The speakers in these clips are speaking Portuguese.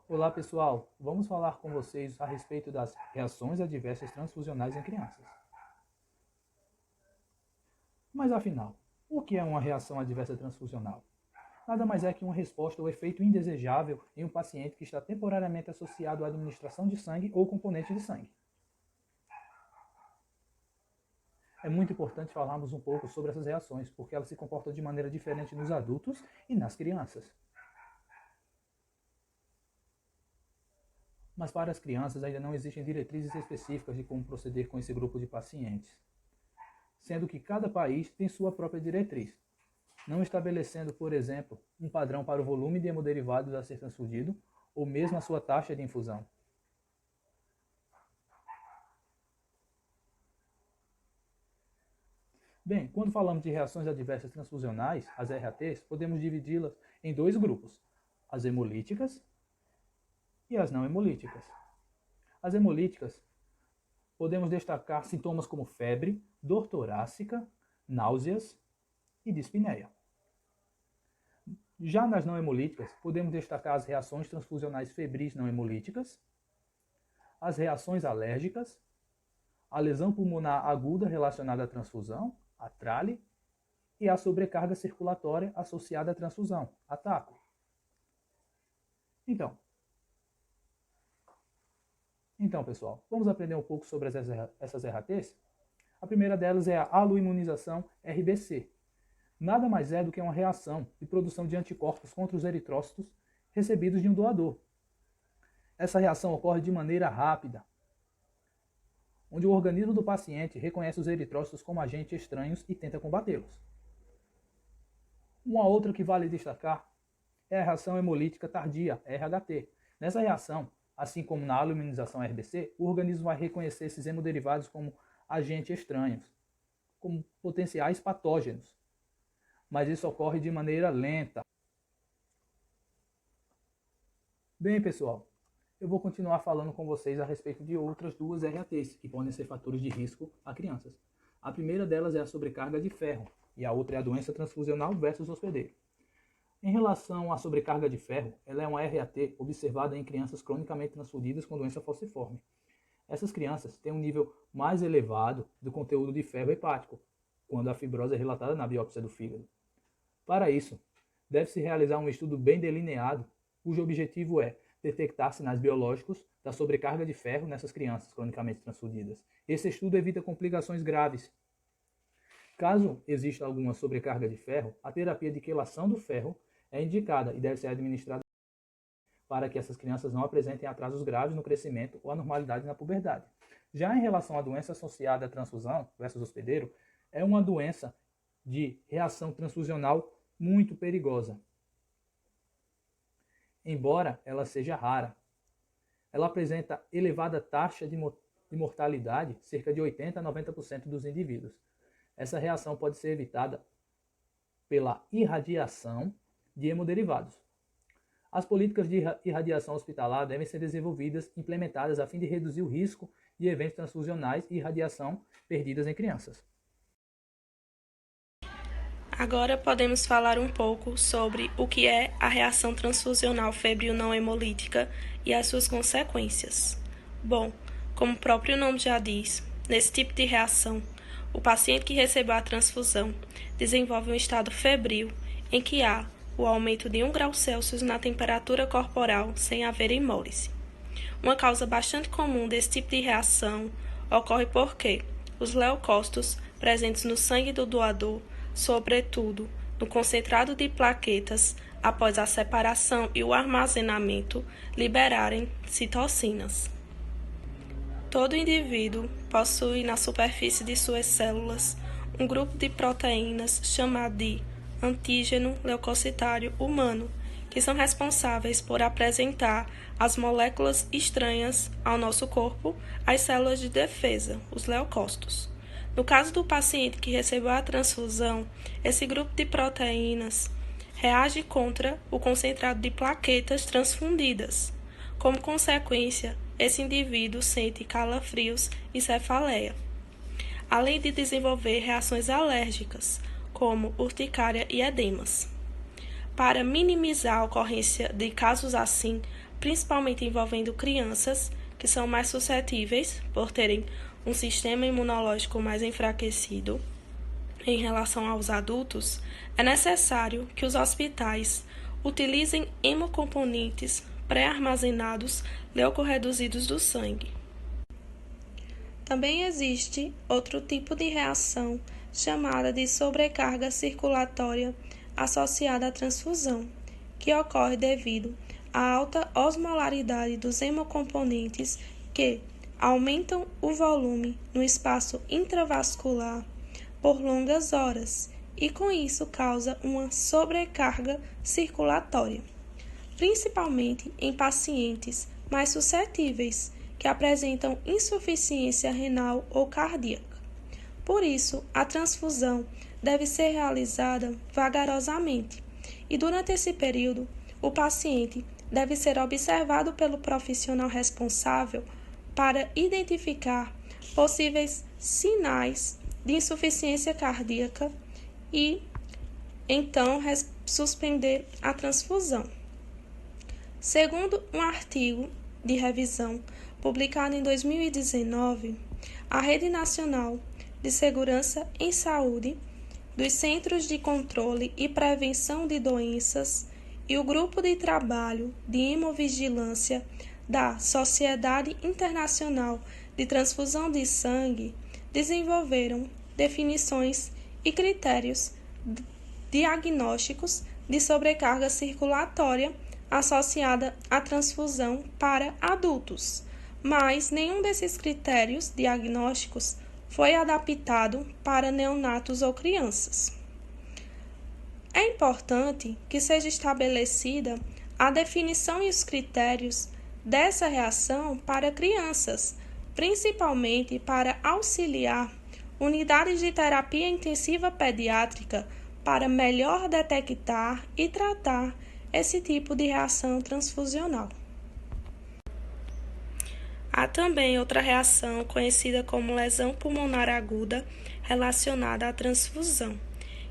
Olá pessoal, vamos falar com vocês a respeito das reações adversas transfusionais em crianças. Mas afinal, o que é uma reação adversa transfusional? Nada mais é que uma resposta ou efeito indesejável em um paciente que está temporariamente associado à administração de sangue ou componente de sangue. É muito importante falarmos um pouco sobre essas reações, porque elas se comportam de maneira diferente nos adultos e nas crianças. Mas para as crianças ainda não existem diretrizes específicas de como proceder com esse grupo de pacientes, sendo que cada país tem sua própria diretriz, não estabelecendo, por exemplo, um padrão para o volume de hemoderivados a ser transfundido ou mesmo a sua taxa de infusão. Bem, quando falamos de reações adversas transfusionais, as RATs, podemos dividi-las em dois grupos, as hemolíticas e as não hemolíticas. As hemolíticas, podemos destacar sintomas como febre, dor torácica, náuseas e dispneia. Já nas não hemolíticas, podemos destacar as reações transfusionais febris não hemolíticas, as reações alérgicas, a lesão pulmonar aguda relacionada à transfusão, a trale, e a sobrecarga circulatória associada à transfusão, a TACO. Então, pessoal, vamos aprender um pouco sobre essas RATs? A primeira delas é a aloimunização RBC. Nada mais é do que uma reação de produção de anticorpos contra os eritrócitos recebidos de um doador. Essa reação ocorre de maneira rápida, onde o organismo do paciente reconhece os eritrócitos como agentes estranhos e tenta combatê-los. Uma outra que vale destacar é a reação hemolítica tardia, RHT. Nessa reação, assim como na aloimunização RBC, o organismo vai reconhecer esses hemoderivados como agentes estranhos, como potenciais patógenos. Mas isso ocorre de maneira lenta. Bem, pessoal, eu vou continuar falando com vocês a respeito de outras duas RATs, que podem ser fatores de risco a crianças. A primeira delas é a sobrecarga de ferro, e a outra é a doença transfusional versus hospedeiro. Em relação à sobrecarga de ferro, ela é uma RAT observada em crianças cronicamente transfundidas com doença falciforme. Essas crianças têm um nível mais elevado do conteúdo de ferro hepático, quando a fibrose é relatada na biópsia do fígado. Para isso, deve-se realizar um estudo bem delineado, cujo objetivo é detectar sinais biológicos da sobrecarga de ferro nessas crianças cronicamente transfundidas. Esse estudo evita complicações graves. Caso exista alguma sobrecarga de ferro, a terapia de quelação do ferro é indicada e deve ser administrada para que essas crianças não apresentem atrasos graves no crescimento ou anormalidade na puberdade. Já em relação à doença associada à transfusão versus hospedeiro, é uma doença de reação transfusional muito perigosa. Embora ela seja rara, ela apresenta elevada taxa de mortalidade, cerca de 80 a 90% dos indivíduos. Essa reação pode ser evitada pela irradiação de hemoderivados. As políticas de irradiação hospitalar devem ser desenvolvidas e implementadas a fim de reduzir o risco de eventos transfusionais e irradiação perdidas em crianças. Agora podemos falar um pouco sobre o que é a reação transfusional febril não hemolítica e as suas consequências. Bom, como o próprio nome já diz, nesse tipo de reação, o paciente que recebeu a transfusão desenvolve um estado febril em que há o aumento de 1 grau Celsius na temperatura corporal sem haver hemólise. Uma causa bastante comum desse tipo de reação ocorre porque os leucócitos presentes no sangue do doador, sobretudo no concentrado de plaquetas, após a separação e o armazenamento, liberarem citocinas. Todo indivíduo possui na superfície de suas células um grupo de proteínas chamado de antígeno leucocitário humano, que são responsáveis por apresentar as moléculas estranhas ao nosso corpo, as células de defesa, os leucócitos. No caso do paciente que recebeu a transfusão, esse grupo de proteínas reage contra o concentrado de plaquetas transfundidas. Como consequência, esse indivíduo sente calafrios e cefaleia, além de desenvolver reações alérgicas, como urticária e edemas. Para minimizar a ocorrência de casos assim, principalmente envolvendo crianças, que são mais suscetíveis por terem um sistema imunológico mais enfraquecido em relação aos adultos, é necessário que os hospitais utilizem hemocomponentes pré-armazenados leucorreduzidos do sangue. Também existe outro tipo de reação chamada de sobrecarga circulatória associada à transfusão, que ocorre devido à alta osmolaridade dos hemocomponentes que aumentam o volume no espaço intravascular por longas horas e com isso causa uma sobrecarga circulatória, principalmente em pacientes mais suscetíveis que apresentam insuficiência renal ou cardíaca. Por isso, a transfusão deve ser realizada vagarosamente e durante esse período, o paciente deve ser observado pelo profissional responsável para identificar possíveis sinais de insuficiência cardíaca e, então, suspender a transfusão. Segundo um artigo de revisão publicado em 2019, a Rede Nacional de Segurança em Saúde, dos Centros de Controle e Prevenção de Doenças e o Grupo de Trabalho de Hemovigilância da Sociedade Internacional de Transfusão de Sangue desenvolveram definições e critérios diagnósticos de sobrecarga circulatória associada à transfusão para adultos, mas nenhum desses critérios diagnósticos foi adaptado para neonatos ou crianças. É importante que seja estabelecida a definição e os critérios dessa reação para crianças, principalmente para auxiliar unidades de terapia intensiva pediátrica para melhor detectar e tratar esse tipo de reação transfusional. Há também outra reação conhecida como lesão pulmonar aguda relacionada à transfusão,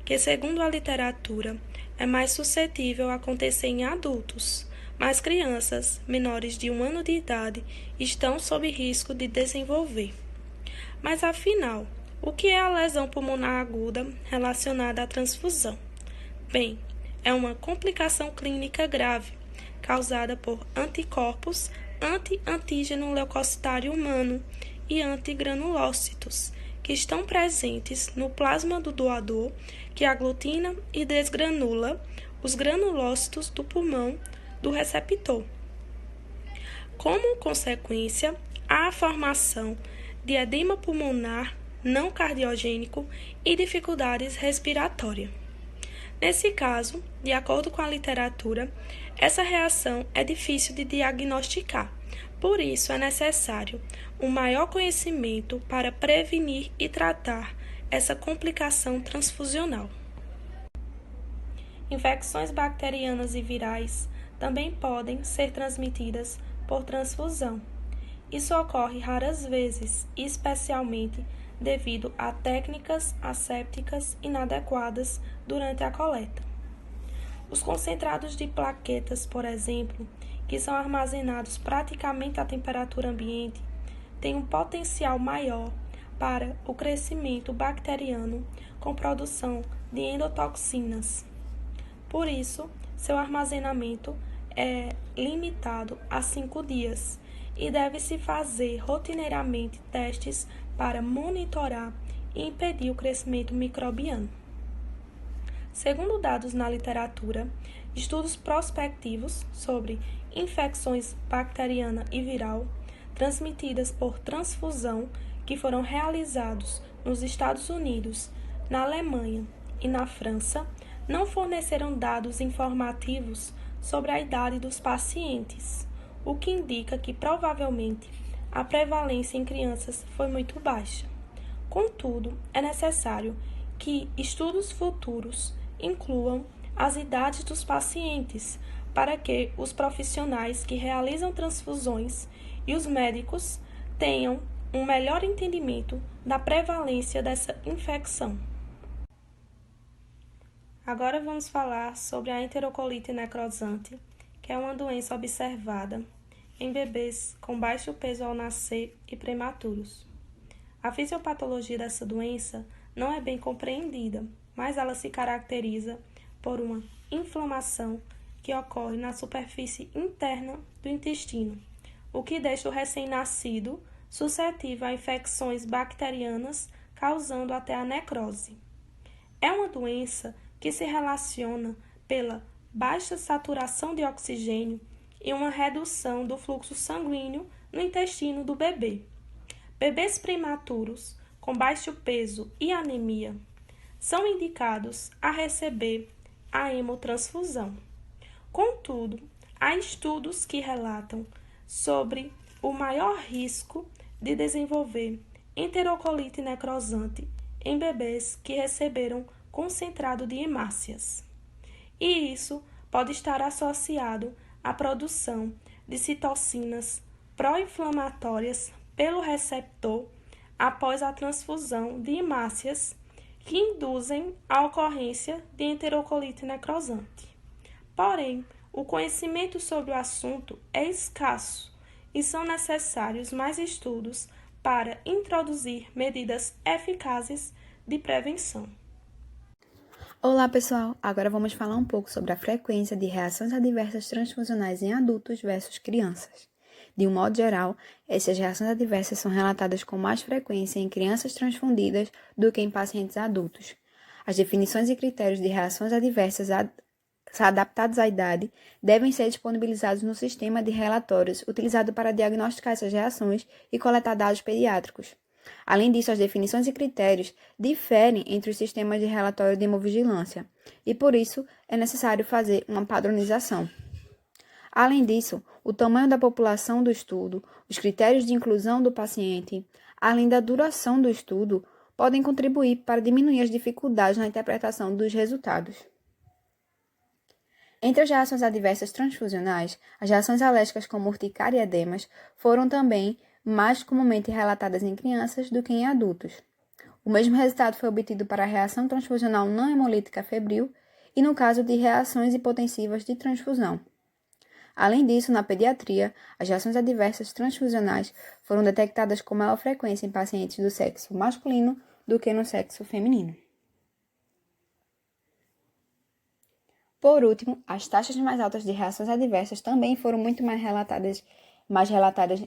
que, segundo a literatura, é mais suscetível a acontecer em adultos, mas crianças menores de 1 ano de idade estão sob risco de desenvolver. Mas, afinal, o que é a lesão pulmonar aguda relacionada à transfusão? Bem, é uma complicação clínica grave, causada por anticorpos anti-antígeno leucocitário humano e antigranulócitos, que estão presentes no plasma do doador, que aglutina e desgranula os granulócitos do pulmão do receptor. Como consequência, há a formação de edema pulmonar não cardiogênico e dificuldades respiratórias. Nesse caso, de acordo com a literatura, essa reação é difícil de diagnosticar, por isso é necessário um maior conhecimento para prevenir e tratar essa complicação transfusional. Infecções bacterianas e virais também podem ser transmitidas por transfusão. Isso ocorre raras vezes, especialmente devido a técnicas assépticas inadequadas durante a coleta. Os concentrados de plaquetas, por exemplo, que são armazenados praticamente à temperatura ambiente, têm um potencial maior para o crescimento bacteriano com produção de endotoxinas. Por isso, seu armazenamento é limitado a 5 dias e deve-se fazer rotineiramente testes para monitorar e impedir o crescimento microbiano. Segundo dados na literatura, estudos prospectivos sobre infecções bacteriana e viral transmitidas por transfusão que foram realizados nos Estados Unidos, na Alemanha e na França, não forneceram dados informativos sobre a idade dos pacientes, o que indica que provavelmente a prevalência em crianças foi muito baixa. Contudo, é necessário que estudos futuros incluam as idades dos pacientes para que os profissionais que realizam transfusões e os médicos tenham um melhor entendimento da prevalência dessa infecção. Agora vamos falar sobre a enterocolite necrosante, que é uma doença observada em bebês com baixo peso ao nascer e prematuros. A fisiopatologia dessa doença não é bem compreendida, mas ela se caracteriza por uma inflamação que ocorre na superfície interna do intestino, o que deixa o recém-nascido suscetível a infecções bacterianas, causando até a necrose. É uma doença que se relaciona pela baixa saturação de oxigênio e uma redução do fluxo sanguíneo no intestino do bebê. Bebês prematuros com baixo peso e anemia são indicados a receber a hemotransfusão. Contudo, há estudos que relatam sobre o maior risco de desenvolver enterocolite necrosante em bebês que receberam concentrado de hemácias. E isso pode estar associado à produção de citocinas pró-inflamatórias pelo receptor após a transfusão de hemácias que induzem a ocorrência de enterocolite necrosante. Porém, o conhecimento sobre o assunto é escasso e são necessários mais estudos para introduzir medidas eficazes de prevenção. Olá, pessoal! Agora vamos falar um pouco sobre a frequência de reações adversas transfusionais em adultos versus crianças. De um modo geral, essas reações adversas são relatadas com mais frequência em crianças transfundidas do que em pacientes adultos. As definições e critérios de reações adversas adaptados à idade devem ser disponibilizados no sistema de relatórios utilizado para diagnosticar essas reações e coletar dados pediátricos. Além disso, as definições e critérios diferem entre os sistemas de relatório de hemovigilância e, por isso, é necessário fazer uma padronização. Além disso, o tamanho da população do estudo, os critérios de inclusão do paciente, além da duração do estudo, podem contribuir para diminuir as dificuldades na interpretação dos resultados. Entre as reações adversas transfusionais, as reações alérgicas como urticária e edemas foram também mais comumente relatadas em crianças do que em adultos. O mesmo resultado foi obtido para a reação transfusional não hemolítica febril e no caso de reações hipotensivas de transfusão. Além disso, na pediatria, as reações adversas transfusionais foram detectadas com maior frequência em pacientes do sexo masculino do que no sexo feminino. Por último, as taxas mais altas de reações adversas também foram muito mais relatadas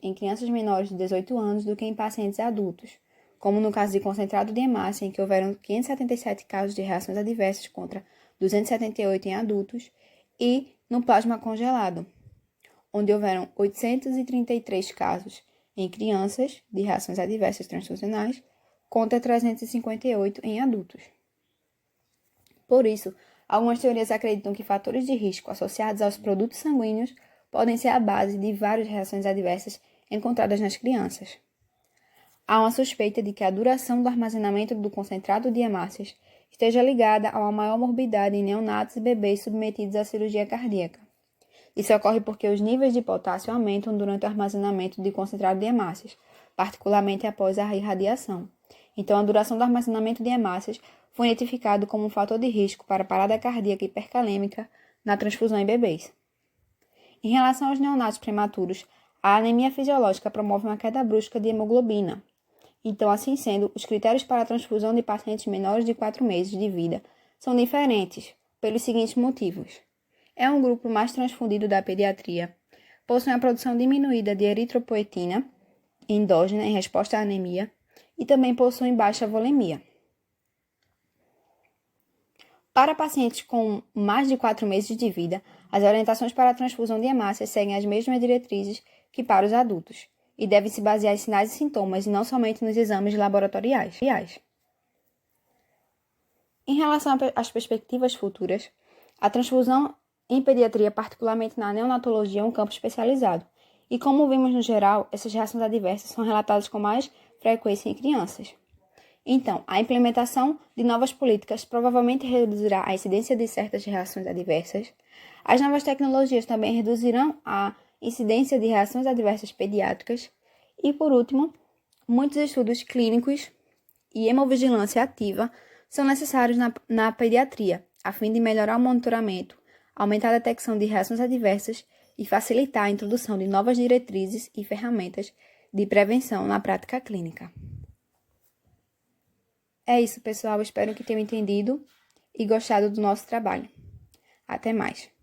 em crianças menores de 18 anos do que em pacientes adultos, como no caso de concentrado de hemácia, em que houveram 577 casos de reações adversas contra 278 em adultos, e no plasma congelado, onde houveram 833 casos em crianças de reações adversas transfusionais contra 358 em adultos. Por isso, algumas teorias acreditam que fatores de risco associados aos produtos sanguíneos podem ser a base de várias reações adversas encontradas nas crianças. Há uma suspeita de que a duração do armazenamento do concentrado de hemácias esteja ligada a uma maior morbidade em neonatos e bebês submetidos à cirurgia cardíaca. Isso ocorre porque os níveis de potássio aumentam durante o armazenamento de concentrado de hemácias, particularmente após a irradiação. Então, a duração do armazenamento de hemácias foi identificado como um fator de risco para parada cardíaca hipercalêmica na transfusão em bebês. Em relação aos neonatos prematuros, a anemia fisiológica promove uma queda brusca de hemoglobina. Então, assim sendo, os critérios para a transfusão de pacientes menores de 4 meses de vida são diferentes, pelos seguintes motivos. É um grupo mais transfundido da pediatria, possui uma produção diminuída de eritropoetina endógena em resposta à anemia e também possuem baixa volemia. Para pacientes com mais de 4 meses de vida, as orientações para a transfusão de hemácias seguem as mesmas diretrizes que para os adultos e devem se basear em sinais e sintomas e não somente nos exames laboratoriais. Em relação às perspectivas futuras, a transfusão em pediatria, particularmente na neonatologia, é um campo especializado e, como vimos no geral, essas reações adversas são relatadas com mais frequência em crianças. Então, a implementação de novas políticas provavelmente reduzirá a incidência de certas reações adversas. As novas tecnologias também reduzirão a incidência de reações adversas pediátricas. E, por último, muitos estudos clínicos e hemovigilância ativa são necessários na pediatria, a fim de melhorar o monitoramento, aumentar a detecção de reações adversas e facilitar a introdução de novas diretrizes e ferramentas de prevenção na prática clínica. É isso, pessoal. Espero que tenham entendido e gostado do nosso trabalho. Até mais!